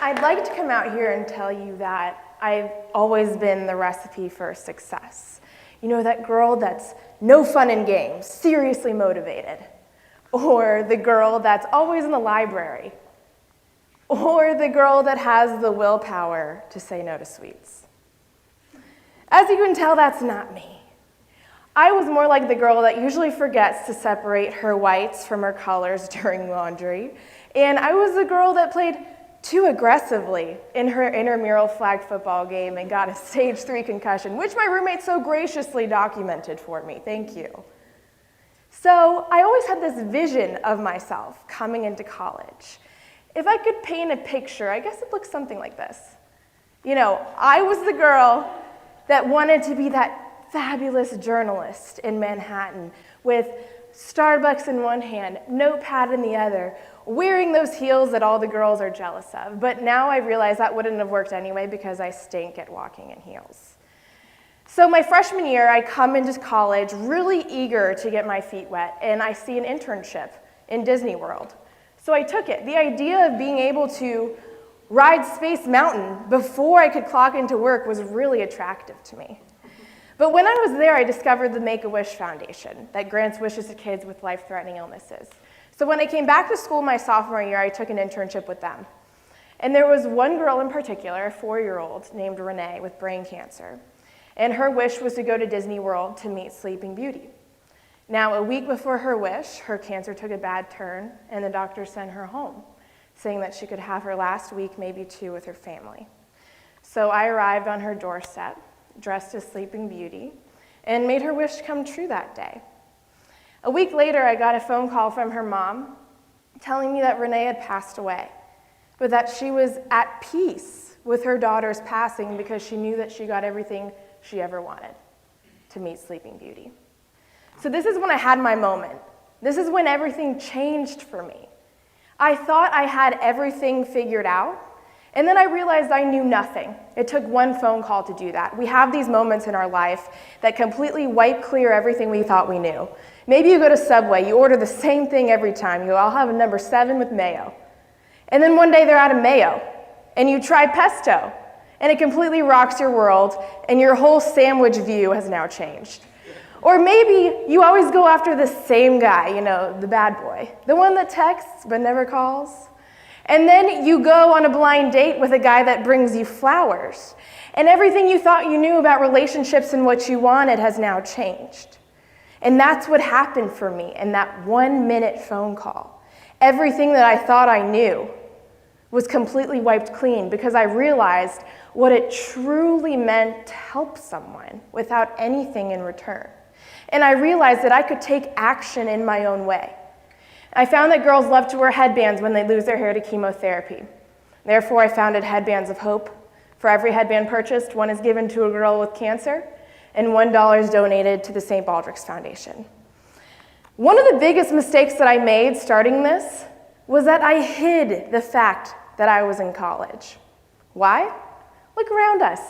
I'd like to come out here and tell you that I've always been the recipe for success. You know, that girl that's no fun and games, seriously motivated. Or the girl that's always in the library. Or the girl that has the willpower to say no to sweets. As you can tell, that's not me. I was more like the girl that usually forgets to separate her whites from her colors during laundry. And I was the girl that played too aggressively in her intramural flag football game and got a stage 3 concussion, which my roommate so graciously documented for me. Thank you. So I always had this vision of myself coming into college. If I could paint a picture, I guess it looks something like this. You know, I was the girl that wanted to be that fabulous journalist in Manhattan with Starbucks in one hand, notepad in the other, wearing those heels that all the girls are jealous of. But now I realize that wouldn't have worked anyway because I stink at walking in heels. So my freshman year, I come into college really eager to get my feet wet, and I see an internship in Disney World. So I took it. The idea of being able to ride Space Mountain before I could clock into work was really attractive to me. But when I was there, I discovered the Make-A-Wish Foundation that grants wishes to kids with life-threatening illnesses. So when I came back to school my sophomore year, I took an internship with them. And there was one girl in particular, a 4-year-old named Renee with brain cancer. And her wish was to go to Disney World to meet Sleeping Beauty. Now, a week before her wish, her cancer took a bad turn, and the doctor sent her home, saying that she could have her last week, maybe 2, with her family. So I arrived on her doorstep, dressed as Sleeping Beauty, and made her wish come true that day. A week later, I got a phone call from her mom telling me that Renee had passed away, but that she was at peace with her daughter's passing because she knew that she got everything she ever wanted, to meet Sleeping Beauty. So this is when I had my moment. This is when everything changed for me. I thought I had everything figured out, and then I realized I knew nothing. It took one phone call to do that. We have these moments in our life that completely wipe clear everything we thought we knew. Maybe you go to Subway, you order the same thing every time. I'll have a number 7 with mayo. And then one day they're out of mayo, and you try pesto, and it completely rocks your world, and your whole sandwich view has now changed. Or maybe you always go after the same guy, you know, the bad boy, the one that texts but never calls. And then you go on a blind date with a guy that brings you flowers. And everything you thought you knew about relationships and what you wanted has now changed. And that's what happened for me in that 1-minute phone call. Everything that I thought I knew was completely wiped clean because I realized what it truly meant to help someone without anything in return. And I realized that I could take action in my own way. I found that girls love to wear headbands when they lose their hair to chemotherapy. Therefore, I founded Headbands of Hope. For every headband purchased, 1 is given to a girl with cancer, and $1 is donated to the St. Baldrick's Foundation. One of the biggest mistakes that I made starting this was that I hid the fact that I was in college. Why? Look around us.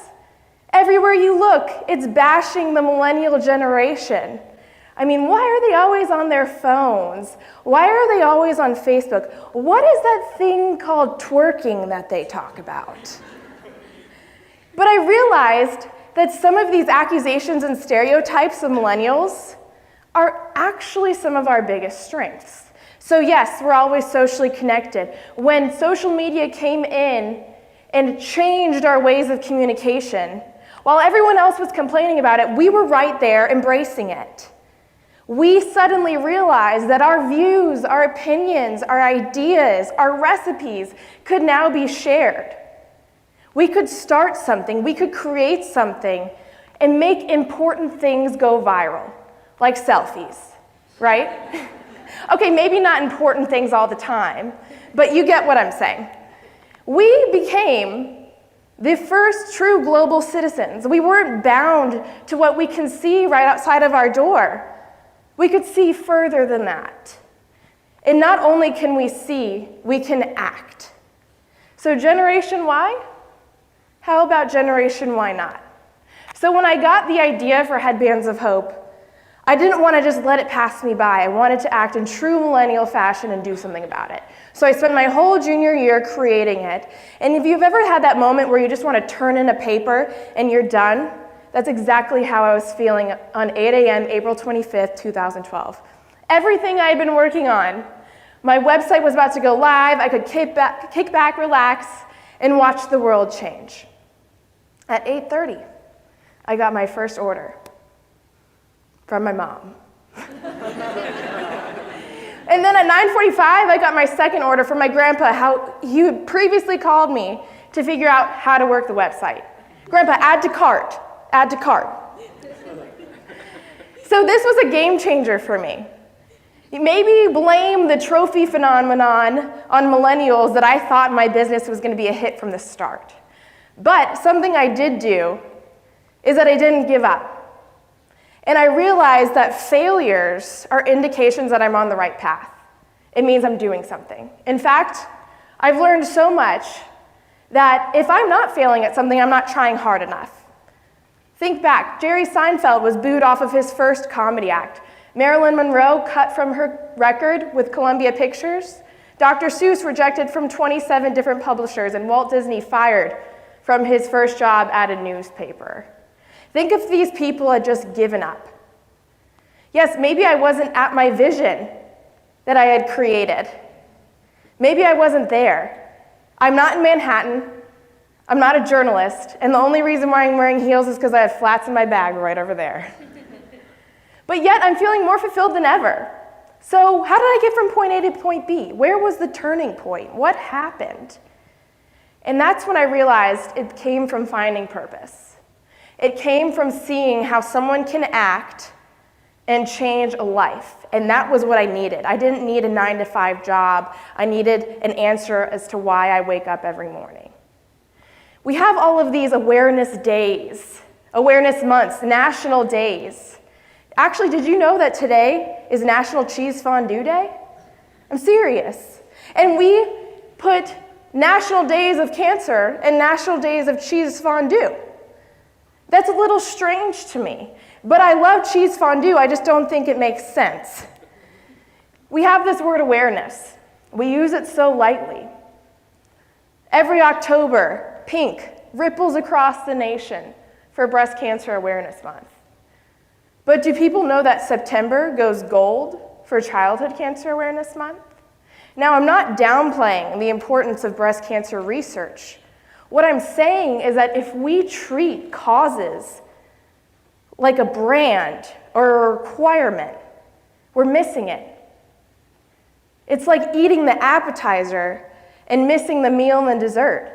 Everywhere you look, it's bashing the millennial generation. I mean, why are they always on their phones? Why are they always on Facebook? What is that thing called twerking that they talk about? But I realized that some of these accusations and stereotypes of millennials are actually some of our biggest strengths. So yes, we're always socially connected. When social media came in and changed our ways of communication, while everyone else was complaining about it, we were right there embracing it. We suddenly realized that our views, our opinions, our ideas, our recipes could now be shared. We could start something, we could create something, and make important things go viral, like selfies, right? Okay, maybe not important things all the time, but you get what I'm saying. We became the first true global citizens. We weren't bound to what we can see right outside of our door. We could see further than that. And not only can we see, we can act. So Generation Y? How about Generation Y not? So when I got the idea for Headbands of Hope, I didn't want to just let it pass me by. I wanted to act in true millennial fashion and do something about it. So I spent my whole junior year creating it. And if you've ever had that moment where you just want to turn in a paper and you're done, that's exactly how I was feeling on 8 a.m., April 25th, 2012. Everything I had been working on, my website was about to go live, I could kick back, relax, and watch the world change. At 8:30, I got my first order from my mom. And then at 9:45, I got my second order from my grandpa, how he had previously called me to figure out how to work the website. Grandpa, add to cart, add to cart. So this was a game changer for me. Maybe blame the trophy phenomenon on millennials that I thought my business was going to be a hit from the start. But something I did do is that I didn't give up. And I realized that failures are indications that I'm on the right path. It means I'm doing something. In fact, I've learned so much that if I'm not failing at something, I'm not trying hard enough. Think back, Jerry Seinfeld was booed off of his first comedy act. Marilyn Monroe cut from her record with Columbia Pictures. Dr. Seuss rejected from 27 different publishers, and Walt Disney fired from his first job at a newspaper. Think if these people had just given up. Yes, maybe I wasn't at my vision that I had created. Maybe I wasn't there. I'm not in Manhattan. I'm not a journalist. And the only reason why I'm wearing heels is because I have flats in my bag right over there. But yet I'm feeling more fulfilled than ever. So how did I get from point A to point B? Where was the turning point? What happened? And that's when I realized it came from finding purpose. It came from seeing how someone can act and change a life. And that was what I needed. I didn't need a 9-to-5 job. I needed an answer as to why I wake up every morning. We have all of these awareness days, awareness months, national days. Actually, did you know that today is National Cheese Fondue Day? I'm serious. And we put National Days of Cancer and National Days of Cheese Fondue. That's a little strange to me, but I love cheese fondue, I just don't think it makes sense. We have this word awareness. We use it so lightly. Every October, pink ripples across the nation for Breast Cancer Awareness Month. But do people know that September goes gold for Childhood Cancer Awareness Month? Now, I'm not downplaying the importance of breast cancer research. What I'm saying is that if we treat causes like a brand or a requirement, we're missing it. It's like eating the appetizer and missing the meal and dessert.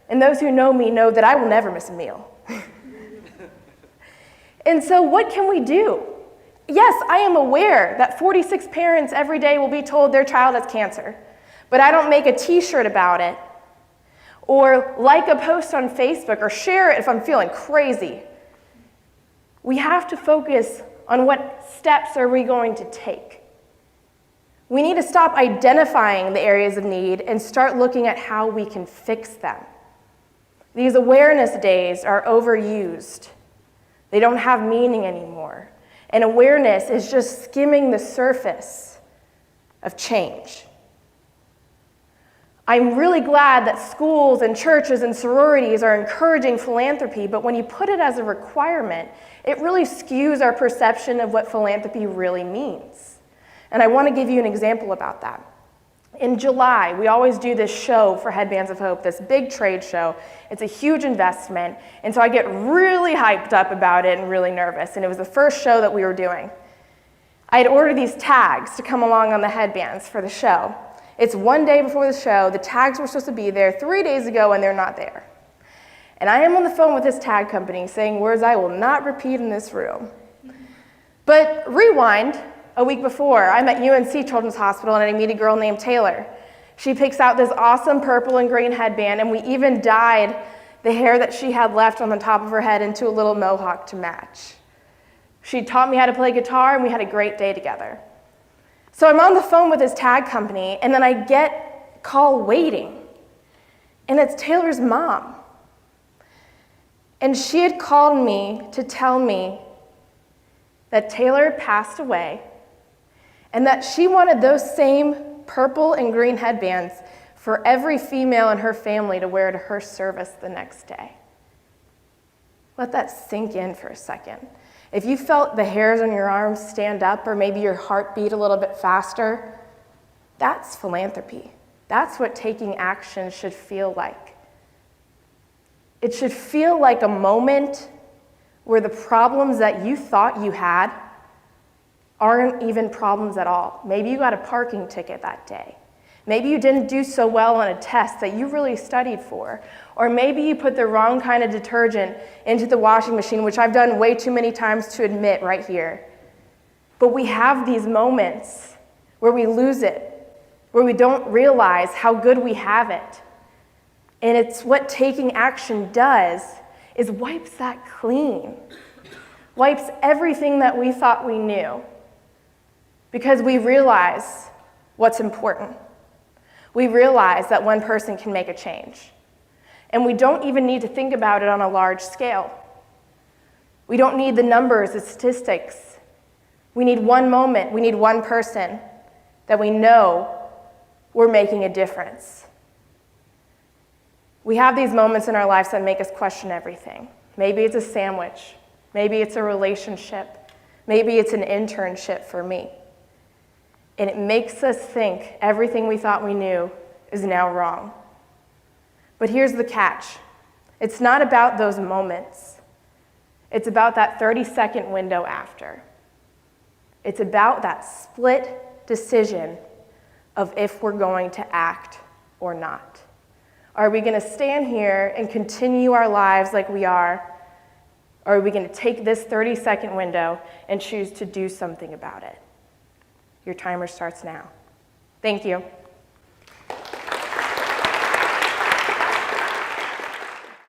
And those who know me know that I will never miss a meal. And so what can we do? Yes, I am aware that 46 parents every day will be told their child has cancer, but I don't make a t-shirt about it, or like a post on Facebook, or share it if I'm feeling crazy. We have to focus on what steps are we going to take. We need to stop identifying the areas of need and start looking at how we can fix them. These awareness days are overused. They don't have meaning anymore. And awareness is just skimming the surface of change. I'm really glad that schools and churches and sororities are encouraging philanthropy, but when you put it as a requirement, it really skews our perception of what philanthropy really means. And I want to give you an example about that. In July, we always do this show for Headbands of Hope, this big trade show. It's a huge investment, and so I get really hyped up about it and really nervous, and it was the first show that we were doing. I had ordered these tags to come along on the headbands for the show. It's one day before the show. The tags were supposed to be there 3 days ago, and they're not there. And I am on the phone with this tag company saying words I will not repeat in this room. But rewind, a week before, I'm at UNC Children's Hospital, and I meet a girl named Taylor. She picks out this awesome purple and green headband, and we even dyed the hair that she had left on the top of her head into a little mohawk to match. She taught me how to play guitar, and we had a great day together. So I'm on the phone with this tag company, and then I get a call waiting, and it's Taylor's mom. And she had called me to tell me that Taylor passed away and that she wanted those same purple and green headbands for every female in her family to wear to her service the next day. Let that sink in for a second. If you felt the hairs on your arms stand up or maybe your heart beat a little bit faster, that's philanthropy. That's what taking action should feel like. It should feel like a moment where the problems that you thought you had aren't even problems at all. Maybe you got a parking ticket that day. Maybe you didn't do so well on a test that you really studied for. Or maybe you put the wrong kind of detergent into the washing machine, which I've done way too many times to admit right here. But we have these moments where we lose it, where we don't realize how good we have it. And it's what taking action does, is wipes that clean. Wipes everything that we thought we knew. Because we realize what's important. We realize that one person can make a change. And we don't even need to think about it on a large scale. We don't need the numbers, the statistics. We need one moment, we need one person that we know we're making a difference. We have these moments in our lives that make us question everything. Maybe it's a sandwich. Maybe it's a relationship. Maybe it's an internship for me. And it makes us think everything we thought we knew is now wrong. But here's the catch. It's not about those moments. It's about that 30-second window after. It's about that split decision of if we're going to act or not. Are we going to stand here and continue our lives like we are? Or are we going to take this 30-second window and choose to do something about it? Your timer starts now. Thank you.